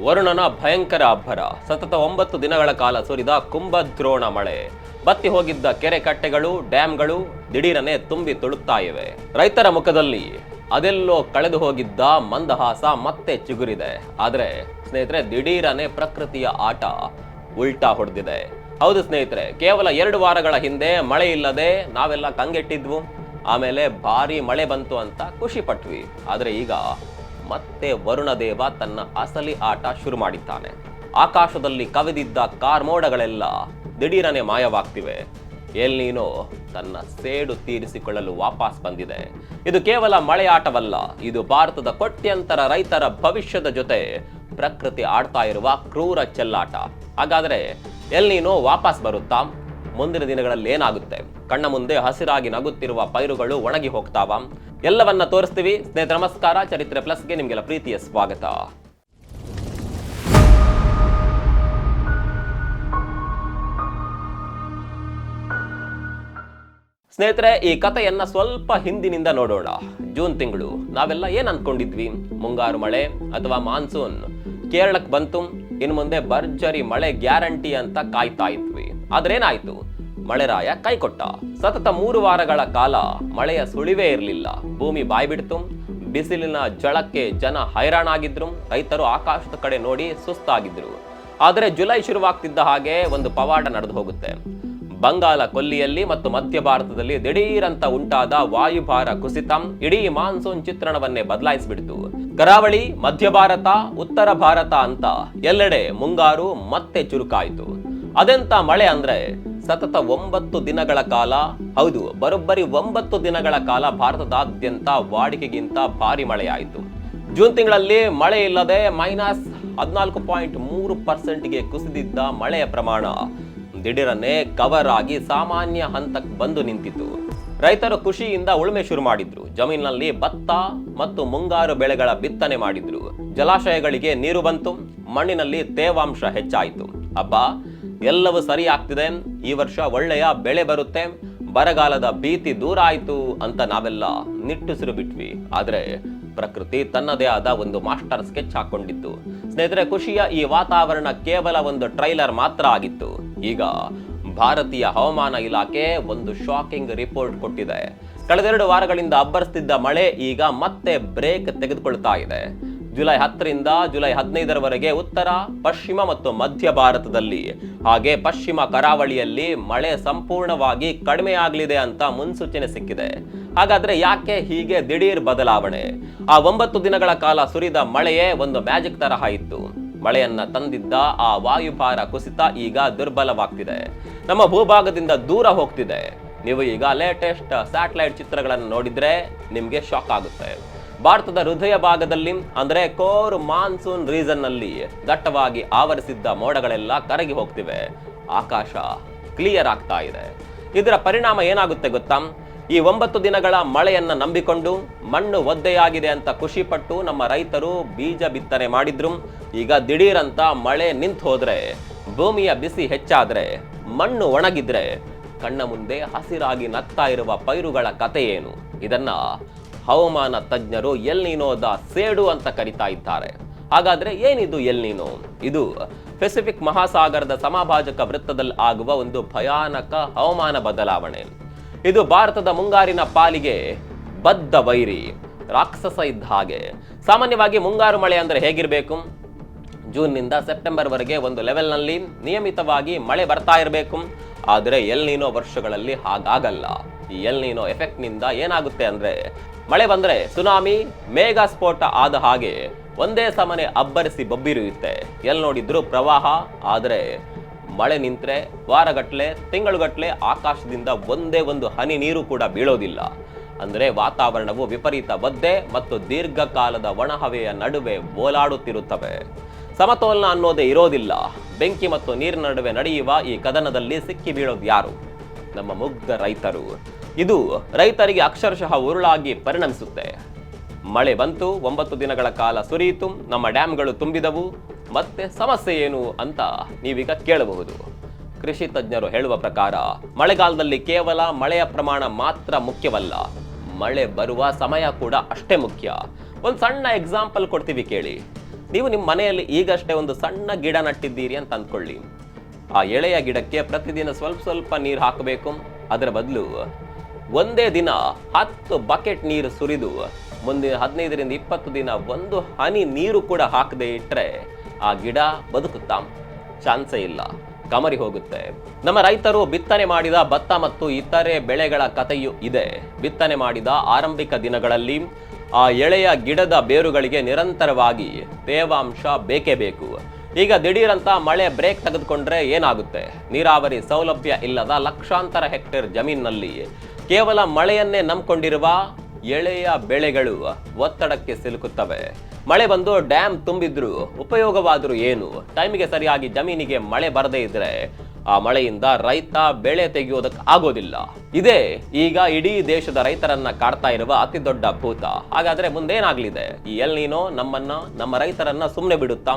ವರುಣನ ಭಯಂಕರ ಅಬ್ಬರ. ಸತತ 9 ದಿನಗಳ ಕಾಲ ಸುರಿದ ಕುಂಭದ್ರೋಣ ಮಳೆ. ಬತ್ತಿ ಹೋಗಿದ್ದ ಕೆರೆ ಕಟ್ಟೆಗಳು, ಡ್ಯಾಂಗಳು ದಿಢೀರನೆ ತುಂಬಿ ತುಳುಕ್ತಾ ಇವೆ. ರೈತರ ಮುಖದಲ್ಲಿ ಅದೆಲ್ಲೋ ಕಳೆದು ಹೋಗಿದ್ದ ಮಂದಹಾಸ ಮತ್ತೆ ಚಿಗುರಿದೆ. ಆದ್ರೆ ಸ್ನೇಹಿತರೆ, ದಿಢೀರನೆ ಪ್ರಕೃತಿಯ ಆಟ ಉಲ್ಟಾ ಹೊಡೆದಿದೆ. ಹೌದು ಸ್ನೇಹಿತರೆ, ಕೇವಲ 2 ವಾರಗಳ ಹಿಂದೆ ಮಳೆ ಇಲ್ಲದೆ ನಾವೆಲ್ಲ ಕಂಗೆಟ್ಟಿದ್ವು. ಆಮೇಲೆ ಭಾರಿ ಮಳೆ ಬಂತು ಅಂತ ಖುಷಿ ಪಟ್ವಿ. ಆದ್ರೆ ಈಗ ಮತ್ತೆ ವರುಣದೇವ ತನ್ನ ಅಸಲಿ ಆಟ ಶುರು ಮಾಡಿದ್ದಾನೆ. ಆಕಾಶದಲ್ಲಿ ಕವಿದಿದ್ದ ಕಾರ್ಮೋಡಗಳೆಲ್ಲ ದಿಢೀರನೆ ಮಾಯವಾಗ್ತಿವೆ. ಎಲ್ ನೀನೋ ತನ್ನ ಸೇಡು ತೀರಿಸಿಕೊಳ್ಳಲು ವಾಪಸ್ ಬಂದಿದೆ. ಇದು ಕೇವಲ ಮಳೆ ಆಟವಲ್ಲ, ಇದು ಭಾರತದ ಕೋಟ್ಯಂತರ ರೈತರ ಭವಿಷ್ಯದ ಜೊತೆ ಪ್ರಕೃತಿ ಆಡ್ತಾ ಇರುವ ಕ್ರೂರ ಚೆಲ್ಲಾಟ. ಹಾಗಾದ್ರೆ ಎಲ್ ನೀನೋ ವಾಪಸ್ ಬರುತ್ತಾ? ಮುಂದಿನ ದಿನಗಳಲ್ಲಿ ಏನಾಗುತ್ತೆ? ಕಣ್ಣ ಮುಂದೆ ಹಸಿರಾಗಿ ನಗುತ್ತಿರುವ ಪೈರುಗಳು ಒಣಗಿ ಹೋಗ್ತಾವ? ಎಲ್ಲವನ್ನ ತೋರಿಸ್ತೀವಿ. ಸ್ನೇಹಿತರೆ ನಮಸ್ಕಾರ, ಚರಿತ್ರೆ ಪ್ಲಸ್ಗೆ ನಿಮಗೆಲ್ಲ ಪ್ರೀತಿಯ ಸ್ವಾಗತ. ಸ್ನೇಹಿತರೆ, ಈ ಕಥೆಯನ್ನ ಸ್ವಲ್ಪ ಹಿಂದಿನಿಂದ ನೋಡೋಣ. ಜೂನ್ ತಿಂಗಳು ನಾವೆಲ್ಲ ಏನ್ ಅನ್ಕೊಂಡಿದ್ವಿ? ಮುಂಗಾರು ಮಳೆ ಅಥವಾ ಮಾನ್ಸೂನ್ ಕೇರಳಕ್ಕೆ ಬಂತು, ಇನ್ನು ಮುಂದೆ ಭರ್ಜರಿ ಮಳೆ ಗ್ಯಾರಂಟಿ ಅಂತ ಕಾಯ್ತಾ ಇದ್ವಿ. ಆದ್ರೆ ಏನಾಯ್ತು? ಮಳೆರಾಯ ಕೈ ಕೊಟ್ಟ. ಸತತ 3 ವಾರಗಳ ಕಾಲ ಮಳೆಯ ಸುಳಿವೇ ಇರಲಿಲ್ಲ. ಭೂಮಿ ಬಾಯ್ಬಿಡ್ತು. ಬಿಸಿಲಿನ ಝಳಕ್ಕೆ ಜನ ಹೈರಾಣಾಗಿದ್ರು. ರೈತರು ಆಕಾಶದ ಕಡೆ ನೋಡಿ ಸುಸ್ತಾಗಿದ್ರು. ಆದರೆ ಜುಲೈ ಶುರುವಾಗ್ತಿದ್ದ ಹಾಗೆ ಒಂದು ಪವಾಡ ನಡೆದು ಹೋಗುತ್ತೆ. ಬಂಗಾಳ ಕೊಲ್ಲಿಯಲ್ಲಿ ಮತ್ತು ಮಧ್ಯ ಭಾರತದಲ್ಲಿ ದಿಢೀರಂತ ಉಂಟಾದ ವಾಯುಭಾರ ಕುಸಿತ ಇಡೀ ಮಾನ್ಸೂನ್ ಚಿತ್ರಣವನ್ನೇ ಬದಲಾಯಿಸಿಬಿಡ್ತು. ಕರಾವಳಿ, ಮಧ್ಯ ಭಾರತ, ಉತ್ತರ ಭಾರತ ಅಂತ ಎಲ್ಲೆಡೆ ಮುಂಗಾರು ಮತ್ತೆ ಚುರುಕಾಯಿತು. ಅದೆಂತ ಮಳೆ ಅಂದ್ರೆ, ಸತತ 9 ದಿನಗಳ ಕಾಲ, ಹೌದು ಬರೋಬ್ಬರಿ 9 ದಿನಗಳ ಕಾಲ ಭಾರತದಾದ್ಯಂತ ವಾಡಿಕೆಗಿಂತ ಭಾರಿ ಮಳೆಯಾಯಿತು. ಜೂನ್ ತಿಂಗಳಲ್ಲಿ ಮಳೆ ಇಲ್ಲದೆ -14.3%ಗೆ ಕುಸಿದಿದ್ದ ಮಳೆಯ ಪ್ರಮಾಣ ದಿಢೀರನೆ ಕವರ್ ಆಗಿ ಸಾಮಾನ್ಯ ಹಂತಕ್ಕೆ ಬಂದು ನಿಂತಿತು. ರೈತರು ಖುಷಿಯಿಂದ ಉಳುಮೆ ಶುರು ಮಾಡಿದ್ರು. ಜಮೀನಿನಲ್ಲಿ ಭತ್ತ ಮತ್ತು ಮುಂಗಾರು ಬೆಳೆಗಳ ಬಿತ್ತನೆ ಮಾಡಿದ್ರು. ಜಲಾಶಯಗಳಿಗೆ ನೀರು ಬಂತು. ಮಣ್ಣಿನಲ್ಲಿ ತೇವಾಂಶ ಹೆಚ್ಚಾಯಿತು. ಹಬ್ಬ, ಎಲ್ಲವೂ ಸರಿ ಆಗ್ತಿದೆ. ಈ ವರ್ಷ ಒಳ್ಳೆಯ ಬೆಳೆ ಬರುತ್ತೆ, ಬರಗಾಲದ ಭೀತಿ ದೂರ ಆಯ್ತು ಅಂತ ನಾವೆಲ್ಲ ನಿಟ್ಟುಸಿರು ಬಿಟ್ವಿ. ಆದ್ರೆ ಪ್ರಕೃತಿ ತನ್ನದೇ ಆದ ಒಂದು ಮಾಸ್ಟರ್ ಸ್ಕೆಚ್ ಹಾಕೊಂಡಿತ್ತು. ಸ್ನೇಹಿತರೆ, ಖುಷಿಯ ಈ ವಾತಾವರಣ ಕೇವಲ ಒಂದು ಟ್ರೈಲರ್ ಮಾತ್ರ ಆಗಿತ್ತು. ಈಗ ಭಾರತೀಯ ಹವಾಮಾನ ಇಲಾಖೆ ಒಂದು ಶಾಕಿಂಗ್ ರಿಪೋರ್ಟ್ ಕೊಟ್ಟಿದೆ. ಕಳೆದ 2 ವಾರಗಳಿಂದ ಅಬ್ಬರಿಸುತ್ತಿದ್ದ ಮಳೆ ಈಗ ಮತ್ತೆ ಬ್ರೇಕ್ ತೆಗೆದುಕೊಳ್ತಾ ಇದೆ. ಜುಲೈ 10ರಿಂದ ಜುಲೈ 15ರವರೆಗೆ ಉತ್ತರ, ಪಶ್ಚಿಮ ಮತ್ತು ಮಧ್ಯ ಭಾರತದಲ್ಲಿ ಹಾಗೆ ಪಶ್ಚಿಮ ಕರಾವಳಿಯಲ್ಲಿ ಮಳೆ ಸಂಪೂರ್ಣವಾಗಿ ಕಡಿಮೆ ಆಗಲಿದೆ ಅಂತ ಮುನ್ಸೂಚನೆ ಸಿಕ್ಕಿದೆ. ಹಾಗಾದ್ರೆ ಯಾಕೆ ಹೀಗೆ ದಿಢೀರ್ ಬದಲಾವಣೆ? ಆ 9 ದಿನಗಳ ಕಾಲ ಸುರಿದ ಮಳೆಯೇ ಒಂದು ಮ್ಯಾಜಿಕ್ ತರಹ ಇತ್ತು. ಮಳೆಯನ್ನ ತಂದಿದ್ದ ಆ ವಾಯುಭಾರ ಕುಸಿತ ಈಗ ದುರ್ಬಲವಾಗ್ತಿದೆ. ನಮ್ಮ ಭೂಭಾಗದಿಂದ ದೂರ ಹೋಗ್ತಿದೆ. ನೀವು ಈಗ ಲೇಟೆಸ್ಟ್ ಸ್ಯಾಟಲೈಟ್ ಚಿತ್ರಗಳನ್ನು ನೋಡಿದ್ರೆ ನಿಮ್ಗೆ ಶಾಕ್ ಆಗುತ್ತೆ. ಭಾರತದ ಹೃದಯ ಭಾಗದಲ್ಲಿ ಅಂದ್ರೆ ಕೋರ್ ಮಾನ್ಸೂನ್ ರೀಸನ್ ನಲ್ಲಿ ದಟ್ಟವಾಗಿ ಆವರಿಸಿದ್ದ ಮೋಡಗಳೆಲ್ಲ ಕರಗಿ ಹೋಗ್ತಿವೆ. ಆಕಾಶ ಕ್ಲಿಯರ್ ಆಗ್ತಾ ಇದೆ. ಇದರ ಪರಿಣಾಮ ಏನಾಗುತ್ತೆ ಗೊತ್ತಾ? ಈ 9 ದಿನಗಳ ಮಳೆಯನ್ನ ನಂಬಿಕೊಂಡು ಮಣ್ಣು ಒದ್ದೆಯಾಗಿದೆ ಅಂತ ಖುಷಿಪಟ್ಟು ನಮ್ಮ ರೈತರು ಬೀಜ ಬಿತ್ತನೆ ಮಾಡಿದ್ರು. ಈಗ ದಿಢೀರಂತ ಮಳೆ ನಿಂತು ಹೋದ್ರೆ, ಭೂಮಿಯ ಬಿಸಿ ಹೆಚ್ಚಾದ್ರೆ, ಮಣ್ಣು ಒಣಗಿದ್ರೆ ಕಣ್ಣ ಮುಂದೆ ಹಸಿರಾಗಿ ನಗ್ತಾ ಇರುವ ಪೈರುಗಳ ಕತೆ ಏನು? ಇದನ್ನ ಹವಾಮಾನ ತಜ್ಞರು ಎಲ್ ನೀನೋದ ಸೇಡು ಅಂತ ಕರೀತಾ ಇದ್ದಾರೆ. ಹಾಗಾದ್ರೆ ಏನಿದು ಎಲ್ ನೀನೋ? ಇದು ಪೆಸಿಫಿಕ್ ಮಹಾಸಾಗರದ ಸಮಭಾಜಕ ವೃತ್ತದಲ್ಲಿ ಆಗುವ ಒಂದು ಭಯಾನಕ ಹವಾಮಾನ ಬದಲಾವಣೆ. ಇದು ಭಾರತದ ಮುಂಗಾರಿನ ಪಾಲಿಗೆ ಬದ್ಧ ವೈರಿ, ರಾಕ್ಷಸ ಇದ್ದ ಹಾಗೆ. ಸಾಮಾನ್ಯವಾಗಿ ಮುಂಗಾರು ಮಳೆ ಅಂದ್ರೆ ಹೇಗಿರಬೇಕು? ಜೂನ್ನಿಂದ ಸೆಪ್ಟೆಂಬರ್ ವರೆಗೆ ಒಂದು ಲೆವೆಲ್ನಲ್ಲಿ ನಿಯಮಿತವಾಗಿ ಮಳೆ ಬರ್ತಾ ಇರಬೇಕು. ಆದರೆ ಎಲ್ ನೀನೋ ವರ್ಷಗಳಲ್ಲಿ ಹಾಗಾಗಲ್ಲ. ಈ ಎಲ್ ನೀನೋ ಎಫೆಕ್ಟ್ ನಿಂದ ಏನಾಗುತ್ತೆ ಅಂದ್ರೆ, ಮಳೆ ಬಂದ್ರೆ ಸುನಾಮಿ, ಮೇಘ ಸ್ಫೋಟ ಆದ ಹಾಗೆ ಒಂದೇ ಸಮನೆ ಅಬ್ಬರಿಸಿ ಬೊಬ್ಬಿರಿಯುತ್ತೆ. ಎಲ್ಲಿ ನೋಡಿದ್ರು ಪ್ರವಾಹ. ಆದರೆ ಮಳೆ ನಿಂತ್ರೆ ವಾರಗಟ್ಲೆ, ತಿಂಗಳುಗಟ್ಲೆ ಆಕಾಶದಿಂದ ಒಂದೇ ಒಂದು ಹನಿ ನೀರು ಕೂಡ ಬೀಳೋದಿಲ್ಲ. ಅಂದ್ರೆ ವಾತಾವರಣವು ವಿಪರೀತ ಒದ್ದೆ ಮತ್ತು ದೀರ್ಘಕಾಲದ ಒಣಹವೆಯ ನಡುವೆ ಓಲಾಡುತ್ತಿರುತ್ತವೆ. ಸಮತೋಲನ ಅನ್ನೋದೇ ಇರೋದಿಲ್ಲ. ಬೆಂಕಿ ಮತ್ತು ನೀರಿನ ನಡುವೆ ನಡೆಯುವ ಈ ಕದನದಲ್ಲಿ ಸಿಕ್ಕಿ ಬೀಳೋದು ಯಾರು? ನಮ್ಮ ಮುಗ್ಧ ರೈತರು. ಇದು ರೈತರಿಗೆ ಅಕ್ಷರಶಃ ಉರುಳಾಗಿ ಪರಿಣಮಿಸುತ್ತೆ. ಮಳೆ ಬಂತು, 9 ದಿನಗಳ ಕಾಲ ಸುರಿಯಿತು, ನಮ್ಮ ಡ್ಯಾಮ್ಗಳು ತುಂಬಿದವು. ಮತ್ತೆ ಸಮಸ್ಯೆ ಏನು ಅಂತ ನೀವೀಗ ಕೇಳಬಹುದು. ಕೃಷಿ ತಜ್ಞರು ಹೇಳುವ ಪ್ರಕಾರ ಮಳೆಗಾಲದಲ್ಲಿ ಕೇವಲ ಮಳೆಯ ಪ್ರಮಾಣ ಮಾತ್ರ ಮುಖ್ಯವಲ್ಲ, ಮಳೆ ಬರುವ ಸಮಯ ಕೂಡ ಅಷ್ಟೇ ಮುಖ್ಯ. ಒಂದು ಸಣ್ಣ ಎಕ್ಸಾಂಪಲ್ ಕೊಡ್ತೀವಿ ಕೇಳಿ. ನೀವು ನಿಮ್ಮ ಮನೆಯಲ್ಲಿ ಈಗಷ್ಟೇ ಒಂದು ಸಣ್ಣ ಗಿಡ ನಟ್ಟಿದ್ದೀರಿ ಅಂತ ಅಂದ್ಕೊಳ್ಳಿ. ಆ ಎಳೆಯ ಗಿಡಕ್ಕೆ ಪ್ರತಿದಿನ ಸ್ವಲ್ಪ ಸ್ವಲ್ಪ ನೀರು ಹಾಕಬೇಕು. ಅದರ ಬದಲು ಒಂದೇ ದಿನ 10 ಬಕೆಟ್ ನೀರು ಸುರಿದು ಮುಂದಿನ 15ರಿಂದ 20 ದಿನ ಒಂದು ಹನಿ ನೀರು ಕೂಡ ಹಾಕದೆ ಇಟ್ಟರೆ ಆ ಗಿಡ ಬದುಕುತ್ತಾ? ಚಾನ್ಸೇ ಇಲ್ಲ, ಕಮರಿ ಹೋಗುತ್ತೆ. ನಮ್ಮ ರೈತರು ಬಿತ್ತನೆ ಮಾಡಿದ ಭತ್ತ ಮತ್ತು ಇತರೆ ಬೆಳೆಗಳ ಕಥೆಯೂ ಇದೆ. ಬಿತ್ತನೆ ಮಾಡಿದ ಆರಂಭಿಕ ದಿನಗಳಲ್ಲಿ ಆ ಎಳೆಯ ಗಿಡದ ಬೇರುಗಳಿಗೆ ನಿರಂತರವಾಗಿ ತೇವಾಂಶ ಬೇಕೇ ಬೇಕು. ಈಗ ದಿಢೀರಂತ ಮಳೆ ಬ್ರೇಕ್ ತೆಗೆದುಕೊಂಡ್ರೆ ಏನಾಗುತ್ತೆ? ನೀರಾವರಿ ಸೌಲಭ್ಯ ಇಲ್ಲದ ಲಕ್ಷಾಂತರ ಹೆಕ್ಟೇರ್ ಜಮೀನಿನಲ್ಲಿ ಕೇವಲ ಮಳೆಯನ್ನೇ ನಂಬಿಕೊಂಡಿರುವ ಎಳೆಯ ಬೆಳೆಗಳು ಒತ್ತಡಕ್ಕೆ ಸಿಲುಕುತ್ತವೆ. ಮಳೆ ಬಂದು ಡ್ಯಾಮ್ ತುಂಬಿದ್ರು ಉಪಯೋಗವಾದರೂ ಏನು? ಟೈಮಿಗೆ ಸರಿಯಾಗಿ ಜಮೀನಿಗೆ ಮಳೆ ಬರದೇ ಇದ್ರೆ ಆ ಮಳೆಯಿಂದ ರೈತ ಬೆಳೆ ತೆಗೆಯೋದಕ್ಕೆ ಆಗೋದಿಲ್ಲ. ಇದೇ ಈಗ ಇಡೀ ದೇಶದ ರೈತರನ್ನ ಕಾಡ್ತಾ ಇರುವ ಅತಿ ದೊಡ್ಡ ಭೂತ. ಹಾಗಾದ್ರೆ ಮುಂದೇನಾಗ್ಲಿದೆ? ಈ ಎಲ್ ನೀನೋ ನಮ್ಮ ರೈತರನ್ನ ಸುಮ್ಮನೆ ಬಿಡುತ್ತಾ?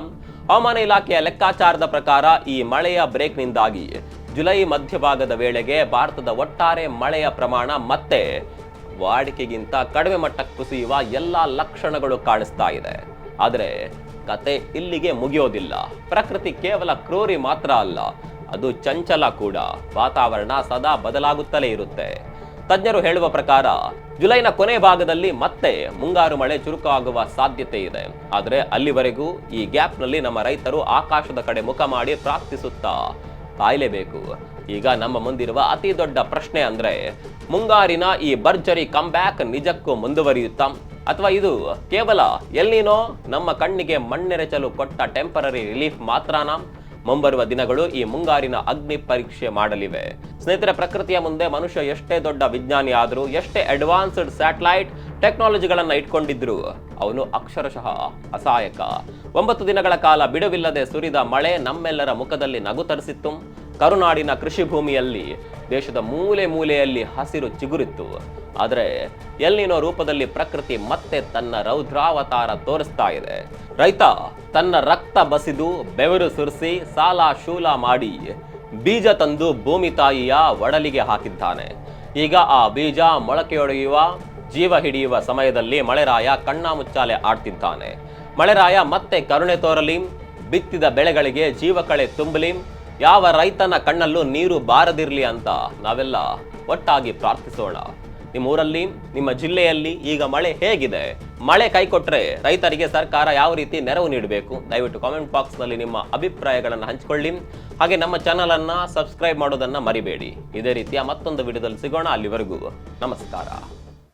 ಹವಾಮಾನ ಇಲಾಖೆಯ ಲೆಕ್ಕಾಚಾರದ ಪ್ರಕಾರ ಈ ಮಳೆಯ ಬ್ರೇಕ್ನಿಂದಾಗಿ ಜುಲೈ ಮಧ್ಯಭಾಗದ ವೇಳೆಗೆ ಭಾರತದ ಒಟ್ಟಾರೆ ಮಳೆಯ ಪ್ರಮಾಣ ಮತ್ತೆ ವಾಡಿಕೆಗಿಂತ ಕಡಿಮೆ ಮಟ್ಟಕ್ಕೆ ಕುಸಿಯುವ ಎಲ್ಲ ಲಕ್ಷಣಗಳು ಕಾಣಿಸ್ತಾ ಇದೆ. ಆದರೆ ಕತೆ ಇಲ್ಲಿಗೆ ಮುಗಿಯೋದಿಲ್ಲ. ಪ್ರಕೃತಿ ಕೇವಲ ಕ್ರೂರಿ ಮಾತ್ರ ಅಲ್ಲ, ಅದು ಚಂಚಲ ಕೂಡ. ವಾತಾವರಣ ಸದಾ ಬದಲಾಗುತ್ತಲೇ ಇರುತ್ತೆ. ತಜ್ಞರು ಹೇಳುವ ಪ್ರಕಾರ ಜುಲೈನ ಕೊನೆ ಭಾಗದಲ್ಲಿ ಮತ್ತೆ ಮುಂಗಾರು ಮಳೆ ಚುರುಕಾಗುವ ಸಾಧ್ಯತೆ ಇದೆ. ಆದರೆ ಅಲ್ಲಿವರೆಗೂ ಈ ಗ್ಯಾಪ್ನಲ್ಲಿ ನಮ್ಮ ರೈತರು ಆಕಾಶದ ಕಡೆ ಮುಖ ಮಾಡಿ ಪ್ರಾರ್ಥಿಸುತ್ತಾ ಕಾಯಲೇಬೇಕು. ಈಗ ನಮ್ಮ ಮುಂದಿರುವ ಅತಿ ದೊಡ್ಡ ಪ್ರಶ್ನೆ ಅಂದ್ರೆ, ಮುಂಗಾರಿನ ಈ ಭರ್ಜರಿ ಕಂಬ್ಯಾಕ್ ನಿಜಕ್ಕೂ ಮುಂದುವರಿಯುತ್ತಾ? ಅಥವಾ ಇದು ಕೇವಲ ಎಲ್ ನೀನೋ ನಮ್ಮ ಕಣ್ಣಿಗೆ ಮಣ್ಣೆರಚಲು ಕೊಟ್ಟ ಟೆಂಪರರಿ ರಿಲೀಫ್ ಮಾತ್ರನಾ? ಮುಂಬರುವ ದಿನಗಳು ಈ ಮುಂಗಾರಿನ ಅಗ್ನಿ ಪರೀಕ್ಷೆ ಮಾಡಲಿವೆ. ಸ್ನೇಹಿತರೆ, ಪ್ರಕೃತಿಯ ಮುಂದೆ ಮನುಷ್ಯ ಎಷ್ಟೇ ದೊಡ್ಡ ವಿಜ್ಞಾನಿ ಆದರೂ, ಎಷ್ಟೇ ಅಡ್ವಾನ್ಸ್ಡ್ ಸ್ಯಾಟಲೈಟ್ ಟೆಕ್ನಾಲಜಿಗಳನ್ನ ಇಟ್ಕೊಂಡಿದ್ರು, ಅವನು ಅಕ್ಷರಶಃ ಅಸಹಾಯಕ. 9 ದಿನಗಳ ಕಾಲ ಬಿಡುವಿಲ್ಲದೆ ಸುರಿದ ಮಳೆ ನಮ್ಮೆಲ್ಲರ ಮುಖದಲ್ಲಿ ನಗು ತರಿಸಿತ್ತು. ಕರುನಾಡಿನ ಕೃಷಿ ಭೂಮಿಯಲ್ಲಿ ದೇಶದ ಮೂಲೆ ಮೂಲೆಯಲ್ಲಿ ಹಸಿರು ಚಿಗುರಿತ್ತು. ಆದರೆ ಎಲ್ ನೀನೋ ರೂಪದಲ್ಲಿ ಪ್ರಕೃತಿ ಮತ್ತೆ ತನ್ನ ರೌದ್ರಾವತಾರ ತೋರಿಸ್ತಾ ಇದೆ. ರೈತ ತನ್ನ ರಕ್ತ ಬಸಿದು ಬೆವರು ಸುರಿಸಿ ಸಾಲ ಶೂಲ ಮಾಡಿ ಬೀಜ ತಂದು ಭೂಮಿ ತಾಯಿಯ ಒಡಲಿಗೆ ಹಾಕಿದ್ದಾನೆ. ಈಗ ಆ ಬೀಜ ಮೊಳಕೆಯೊಡೆಯುವ ಜೀವ ಹಿಡಿಯುವ ಸಮಯದಲ್ಲಿ ಮಳೆರಾಯ ಕಣ್ಣಾಮುಚ್ಚಾಲೆ ಆಡ್ತಿದ್ದಾನೆ. ಮಳೆರಾಯ ಮತ್ತೆ ಕರುಣೆ ತೋರಲಿ, ಬಿತ್ತಿದ ಬೆಳೆಗಳಿಗೆ ಜೀವಕಳೆ ತುಂಬಲಿ, ಯಾವ ರೈತನ ಕಣ್ಣಲ್ಲೂ ನೀರು ಬಾರದಿರಲಿ ಅಂತ ನಾವೆಲ್ಲ ಒಟ್ಟಾಗಿ ಪ್ರಾರ್ಥಿಸೋಣ. ನಿಮ್ಮ ಊರಲ್ಲಿ, ನಿಮ್ಮ ಜಿಲ್ಲೆಯಲ್ಲಿ ಈಗ ಮಳೆ ಹೇಗಿದೆ? ಮಳೆ ಕೈಕೊಟ್ರೆ ರೈತರಿಗೆ ಸರ್ಕಾರ ಯಾವ ರೀತಿ ನೆರವು ನೀಡಬೇಕು? ದಯವಿಟ್ಟು ಕಾಮೆಂಟ್ ಬಾಕ್ಸ್ನಲ್ಲಿ ನಿಮ್ಮ ಅಭಿಪ್ರಾಯಗಳನ್ನು ಹಂಚಿಕೊಳ್ಳಿ. ಹಾಗೆ ನಮ್ಮ ಚಾನಲ್ ಅನ್ನ ಸಬ್ಸ್ಕ್ರೈಬ್ ಮಾಡೋದನ್ನ ಮರಿಬೇಡಿ. ಇದೇ ರೀತಿಯ ಮತ್ತೊಂದು ವಿಡಿಯೋದಲ್ಲಿ ಸಿಗೋಣ. ಅಲ್ಲಿವರೆಗೂ ನಮಸ್ಕಾರ.